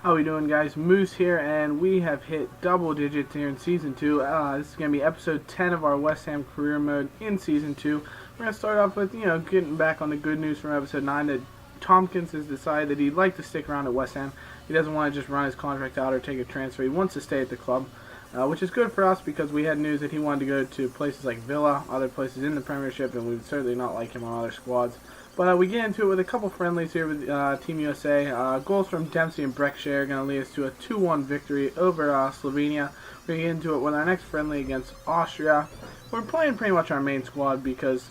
How we doing, guys? Moose here, and we have hit double digits here in Season 2. This is going to be Episode 10 of our West Ham career mode in Season 2. We're going to start off with, getting back on the good news from Episode 9 that Tompkins has decided that he'd like to stick around at West Ham. He doesn't want to just run his contract out or take a transfer. He wants to stay at the club, which is good for us because we had news that he wanted to go to places like Villa, other places in the Premiership, and we would certainly not like him on other squads. But we get into it with a couple friendlies here with Team USA. Goals from Dempsey and Breckshire are going to lead us to a 2-1 victory over Slovenia. We're going to get into it with our next friendly against Austria. We're playing pretty much our main squad because,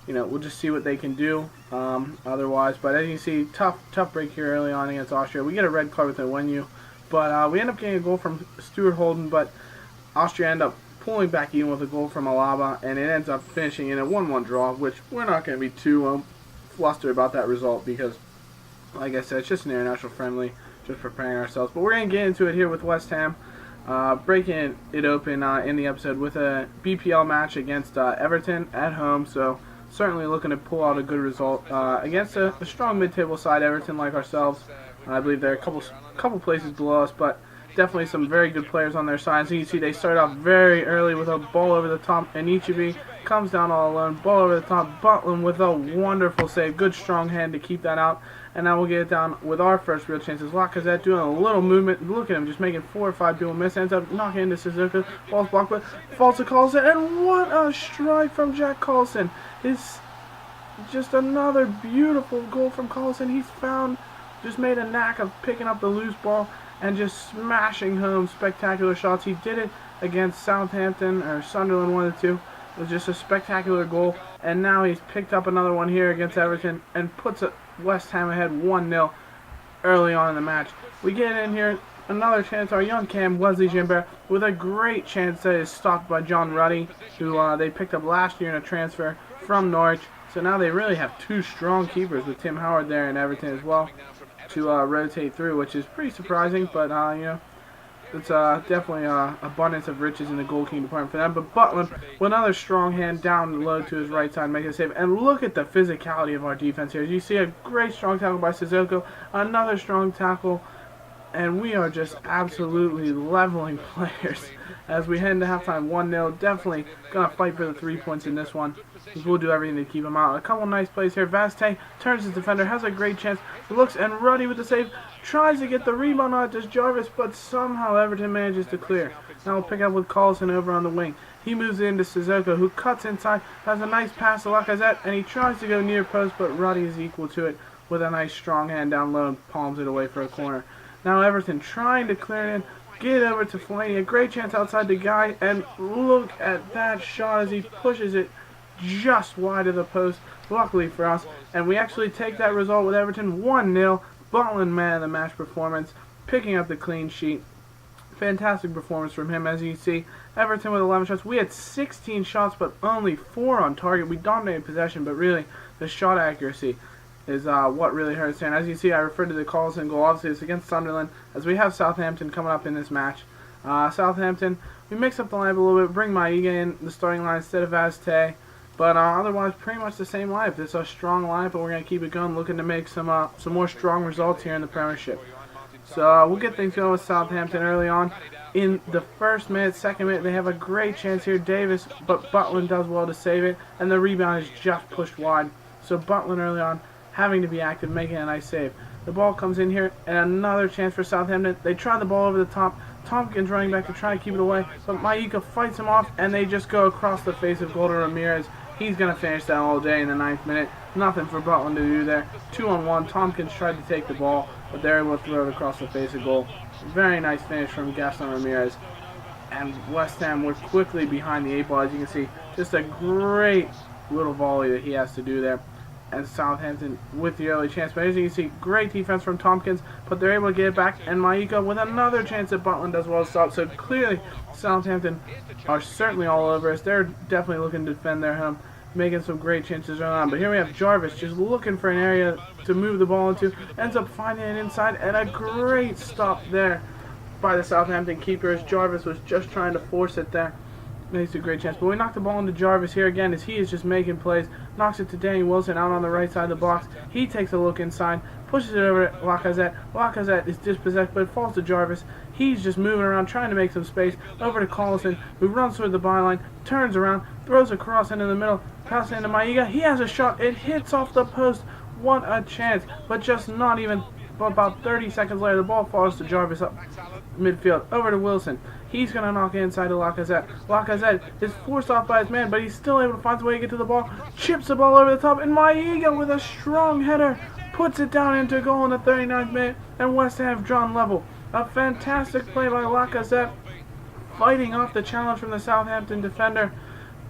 we'll just see what they can do otherwise. But as you see, tough break here early on against Austria. We get a red card with Onwenu, but we end up getting a goal from Stuart Holden, but Austria end up pulling back even with a goal from Alaba, and it ends up finishing in a 1-1 draw, which we're not going to be too flustered about that result because, like I said, it's just an international friendly, just preparing ourselves. But we're going to get into it here with West Ham, breaking it open in the episode with a BPL match against Everton at home. So certainly looking to pull out a good result against a strong mid-table side, Everton, like ourselves. I believe they're a couple places below us, but definitely some very good players on their side. So you see they start off very early with a ball over the top, and Ichibi comes down all alone, ball over the top, Butland with a wonderful save, good strong hand to keep that out, and now we'll get it down with our first real chances. Lacazette doing a little movement, look at him, just making 4 or 5 people miss, ends up knocking into Sissoko, ball's blocked, but falls to Carlson, and what a strike from Jack Carlson. It's just another beautiful goal from Carlson. Just made a knack of picking up the loose ball and just smashing home spectacular shots. He did it against Southampton or Sunderland, one of the two. It was just a spectacular goal, and now he's picked up another one here against Everton and puts West Ham ahead 1-0 early on in the match. We get in here, another chance, our young Cam, Wesley Gimbert, with a great chance that is stopped by John Ruddy, who they picked up last year in a transfer from Norwich. So now they really have 2 strong keepers with Tim Howard there in Everton as well to rotate through, which is pretty surprising, but it's definitely abundance of riches in the goalkeeping department for them. But Butland with another strong hand down low to his right side, making a save. And look at the physicality of our defense here. You see a great strong tackle by Sissoko, another strong tackle, and we are just absolutely leveling players as we head into halftime 1-0. Definitely going to fight for the 3 points in this one. We'll do everything to keep him out. A couple nice plays here. Vaste turns his defender, has a great chance, looks, and Ruddy with the save, tries to get the rebound on it to Jarvis, but somehow Everton manages to clear. Now we'll pick up with Carlson over on the wing. He moves into Sissoko, who cuts inside, has a nice pass to Lacazette, and he tries to go near post, but Ruddy is equal to it with a nice strong hand down low and palms it away for a corner. Now Everton trying to clear it in, get it over to Fellaini, a great chance outside the guy, and look at that shot as he pushes it just wide of the post, luckily for us, and we actually take that result with Everton 1-0. Butland, man of the match performance, picking up the clean sheet. Fantastic performance from him. As you see, Everton with 11 shots. We had 16 shots, but only 4 on target. We dominated possession, but really the shot accuracy is what really hurts. And as you see, I referred to the Carlson goal. Obviously, it's against Sunderland, as we have Southampton coming up in this match. Southampton, we mix up the lineup a little bit, bring Maiga in the starting line instead of Vaste. But otherwise, pretty much the same lineup. It's a strong lineup, and we're going to keep it going, looking to make some more strong results here in the Premiership. So we'll get things going with Southampton early on. In the first minute, second minute, they have a great chance here. Davis, but Butland does well to save it, and the rebound is just pushed wide. So Butland early on having to be active, making a nice save. The ball comes in here, and another chance for Southampton. They try the ball over the top. Tompkins running back to try to keep it away, but Maika fights him off, and they just go across the face of Golden Ramirez. He's going to finish that all day in the 9th minute. Nothing for Butland to do there. 2-on-1. Tompkins tried to take the ball, but they're able to throw it across the face of goal. Very nice finish from Gaston Ramirez. And West Ham were quickly behind the 8 ball. As you can see, just a great little volley that he has to do there. And Southampton with the early chance. But as you can see, great defense from Tompkins, but they're able to get it back. And Maika with another chance that Butland does well to stop. So clearly, Southampton are certainly all over us. They're definitely looking to defend their home, making some great chances early on. But here we have Jarvis just looking for an area to move the ball into. Ends up finding it inside, and a great stop there by the Southampton keepers. Jarvis was just trying to force it there. Makes a great chance. But we knock the ball into Jarvis here again as he is just making plays. Knocks it to Danny Wilson out on the right side of the box. He takes a look inside, pushes it over to Lacazette. Lacazette is dispossessed, but it falls to Jarvis. He's just moving around, trying to make some space. Over to Collison, who runs toward the byline, turns around, throws a cross into the middle, passes into Maiga. He has a shot. It hits off the post. What a chance, but just not even. About 30 seconds later, the ball falls to Jarvis up midfield. Over to Wilson. He's going to knock it inside to Lacazette. Lacazette is forced off by his man, but he's still able to find a way to get to the ball. Chips the ball over the top, and Maiga with a strong header puts it down into goal in the 39th minute, and West Ham have drawn level. A fantastic play by Lacazette, fighting off the challenge from the Southampton defender,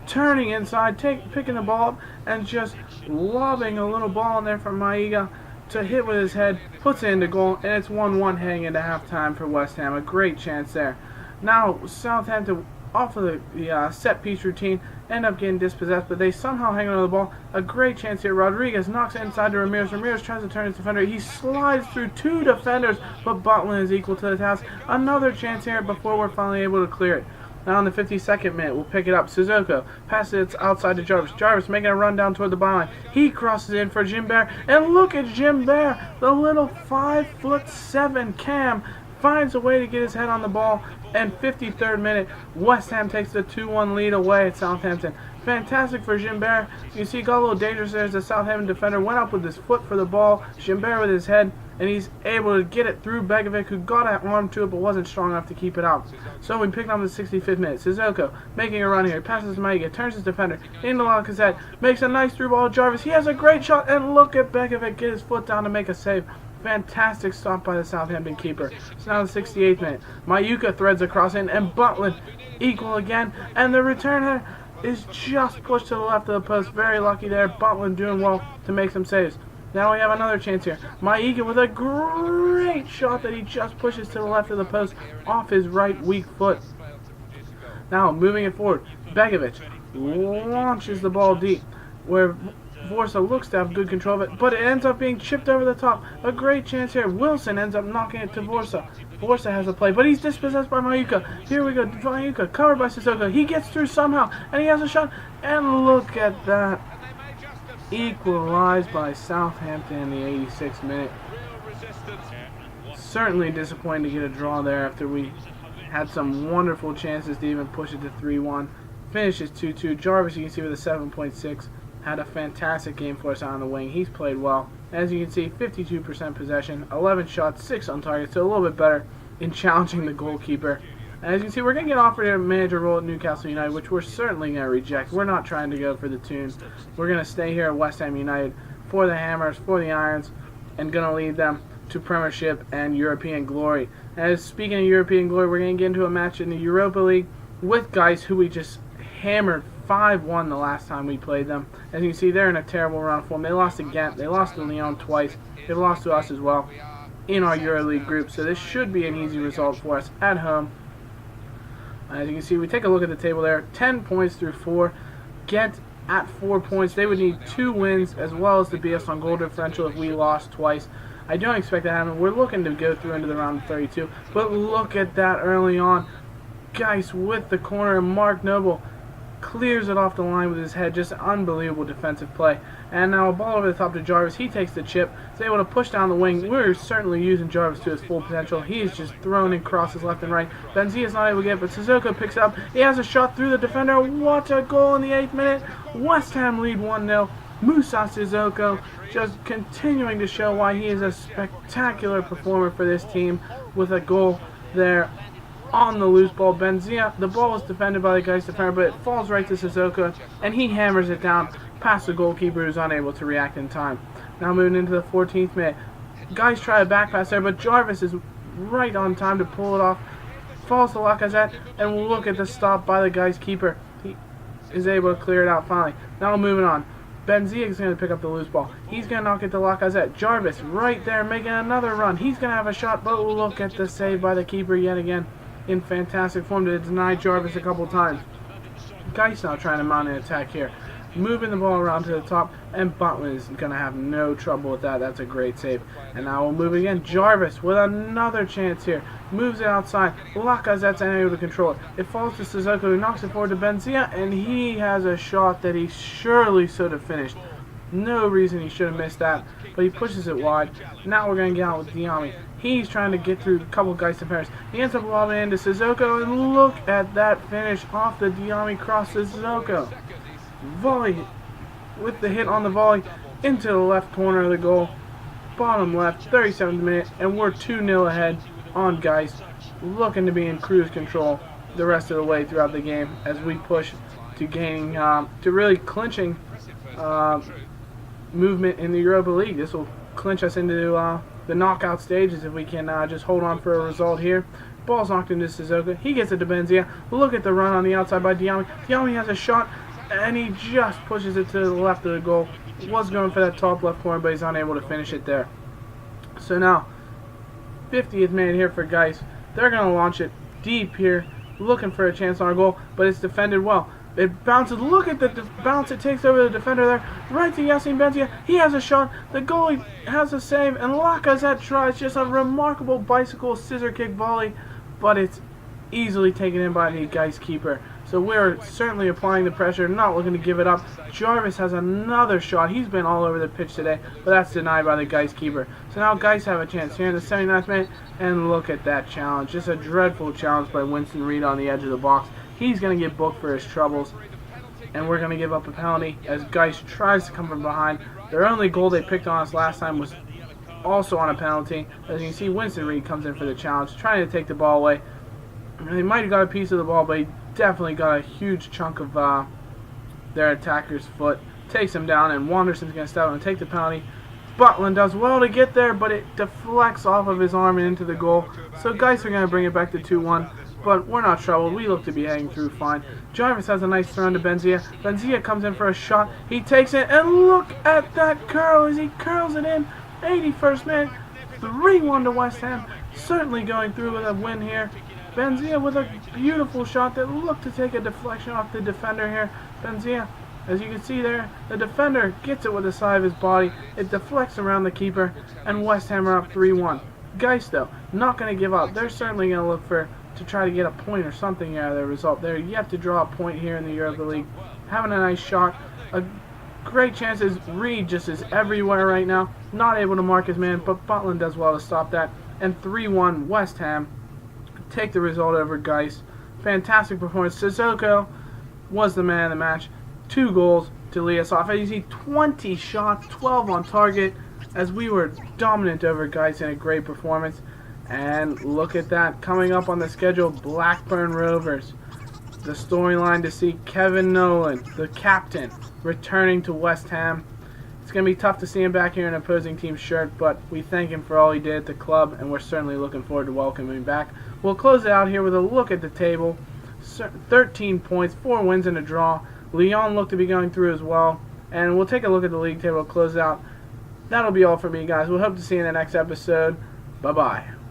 turning inside, picking the ball up, and just lobbing a little ball in there from Maiga to hit with his head, puts it into goal, and it's 1-1 heading into halftime for West Ham. A great chance there. Now, Southampton, off of the set-piece routine, end up getting dispossessed, but they somehow hang on to the ball. A great chance here. Rodriguez knocks it inside to Ramirez. Ramirez tries to turn his defender. He slides through two defenders, but Butland is equal to the task. Another chance here before we're finally able to clear it. Now in the 52nd minute, we'll pick it up. Sissoko passes it outside to Jarvis. Jarvis making a run down toward the byline. He crosses in for Jimbert, and look at Jimbert, the little 5'7" Cam, finds a way to get his head on the ball. And 53rd minute, West Ham takes the 2-1 lead away at Southampton. Fantastic for Jimbert. You can see he got a little dangerous there as the Southampton defender went up with his foot for the ball. Jimbert with his head, and he's able to get it through Begovic, who got an arm to it but wasn't strong enough to keep it out. So we picked up the 65th minute. Sissoko making a run here. Passes to Maiga, turns his defender into Lacazette, makes a nice through ball to Jarvis. He has a great shot, and look at Begovic get his foot down to make a save. Fantastic stop by the Southampton keeper. So now the 68th minute. Mayuka threads across in, and Butland equal again. And the returner is just pushed to the left of the post. Very lucky there. Butland doing well to make some saves. Now we have another chance here. Maiga with a great shot that he just pushes to the left of the post off his right weak foot. Now moving it forward. Begovic launches the ball deep, where Vorsa looks to have good control of it, but it ends up being chipped over the top. A great chance here. Wilson ends up knocking it to Vorsa. Vorsa has a play, but he's dispossessed by Mayuka. Here we go. Mayuka covered by Sissoko. He gets through somehow, and he has a shot. And look at that. Equalized by Southampton in the 86th minute. Certainly disappointing to get a draw there after we had some wonderful chances to even push it to 3-1. Finishes 2-2. Jarvis, you can see, with a 7.6. Had a fantastic game for us on the wing. He's played well. As you can see, 52% possession, 11 shots, 6 on target, so a little bit better in challenging the goalkeeper. And as you can see, we're going to get offered a manager role at Newcastle United, which we're certainly going to reject. We're not trying to go for the Toons. We're going to stay here at West Ham United for the Hammers, for the Irons, and going to lead them to Premiership and European glory. As speaking of European glory, we're going to get into a match in the Europa League with guys who we just hammered 5-1 the last time we played them. As you can see, they're in a terrible run of form. They lost to Ghent. They lost to Lyon twice. They've lost to us as well in our EuroLeague group. So this should be an easy result for us at home. As you can see, we take a look at the table there. 10 points through 4. Ghent at 4 points. They would need 2 wins as well as to beat us on goal differential if we lost twice. I don't expect that to happen. We're looking to go through into the round of 32. But look at that early on. Geis with the corner, and Mark Noble clears it off the line with his head. Just unbelievable defensive play. And now a ball over the top to Jarvis. He takes the chip. He's able to push down the wing. We're certainly using Jarvis to his full potential. He's just thrown in crosses left and right. Benzia's not able to get it, but Sissoko picks it up. He has a shot through the defender. What a goal in the 8th minute. West Ham lead 1-0. Musa Sissoko just continuing to show why he is a spectacular performer for this team with a goal there on the loose ball. Benzia, the ball was defended by the Geis defender, but it falls right to Sissoko, and he hammers it down past the goalkeeper, who's unable to react in time. Now moving into the 14th minute. Geis try a back pass there, but Jarvis is right on time to pull it off. Falls to Lacazette, and look at the stop by the Geis keeper. He is able to clear it out finally. Now moving on. Benzia is going to pick up the loose ball. He's going to knock it to Lacazette. Jarvis right there making another run. He's going to have a shot, but look at the save by the keeper yet again. In fantastic form to deny Jarvis a couple times. Geis now trying to mount an attack here. Moving the ball around to the top, and Butland is going to have no trouble with that. That's a great save. And now we'll move again. Jarvis with another chance here. Moves it outside. Lacazette's unable to control it. It falls to Sissoko, who knocks it forward to Benzia, and he has a shot that he surely should have finished. No reason he should have missed that, but he pushes it wide. Now we're going to get out with Diami. He's trying to get through a couple guys defenders. He ends up lobbing into Sissoko, and look at that finish off the Diami cross to Sissoko. Volley with the hit on the volley into the left corner of the goal. Bottom left, 37th minute, and we're 2-0 ahead on Geist, looking to be in cruise control the rest of the way throughout the game as we push to gaining, to really clinching movement in the Europa League. This will clinch us into the knockout stages if we can just hold on for a result here. Ball's knocked into Sissoko. He gets it to Benzia. Look at the run on the outside by Diami. Diami has a shot, and he just pushes it to the left of the goal. Was going for that top left corner, but he's unable to finish it there. So now, 50th minute here for Geist. They're going to launch it deep here, looking for a chance on our goal, but it's defended well. It bounces. Look at the bounce it takes over the defender there. Right to Yassine Benzia. He has a shot. The goalie has a save, and Lacazette tries just a remarkable bicycle scissor kick volley, but it's easily taken in by the Geist keeper. So we're certainly applying the pressure, not looking to give it up. Jarvis has another shot. He's been all over the pitch today, but that's denied by the Geist keeper. So now Geist have a chance here in the 79th minute, and look at that challenge. Just a dreadful challenge by Winston Reed on the edge of the box. He's going to get booked for his troubles, and we're going to give up a penalty as Geist tries to come from behind. Their only goal they picked on us last time was also on a penalty. As you can see, Winston Reed comes in for the challenge, trying to take the ball away. He might have got a piece of the ball, but he definitely got a huge chunk of their attacker's foot. Takes him down, and Wanderson's going to step up and take the penalty. Butland does well to get there, but it deflects off of his arm and into the goal. So Geist are going to bring it back to 2-1. But we're not troubled. We look to be heading through fine. Jarvis has a nice throw to Benzia. Benzia comes in for a shot. He takes it, and look at that curl as he curls it in. 81st minute, 3-1 to West Ham. Certainly going through with a win here. Benzia with a beautiful shot that looked to take a deflection off the defender here. Benzia, as you can see there, the defender gets it with the side of his body. It deflects around the keeper, and West Ham are up 3-1. Geist, though, not going to give up. They're certainly going to look to try to get a point or something out of their result. They're yet to draw a point here in the Europa League. Having a nice shot. A great chances. Reed just is everywhere right now. Not able to mark his man, but Butland does well to stop that. And 3-1 West Ham take the result over Geist. Fantastic performance. Sissoko was the man of the match. 2 goals to lead us off. As you see, 20 shots, 12 on target, as we were dominant over Geist in a great performance. And look at that. Coming up on the schedule, Blackburn Rovers. The storyline to see Kevin Nolan, the captain, returning to West Ham. It's going to be tough to see him back here in an opposing team's shirt, but we thank him for all he did at the club, and we're certainly looking forward to welcoming him back. We'll close it out here with a look at the table. 13 points, 4 wins and a draw. Lyon look to be going through as well. And we'll take a look at the league table, close it out. That'll be all for me, guys. We'll hope to see you in the next episode. Bye-bye.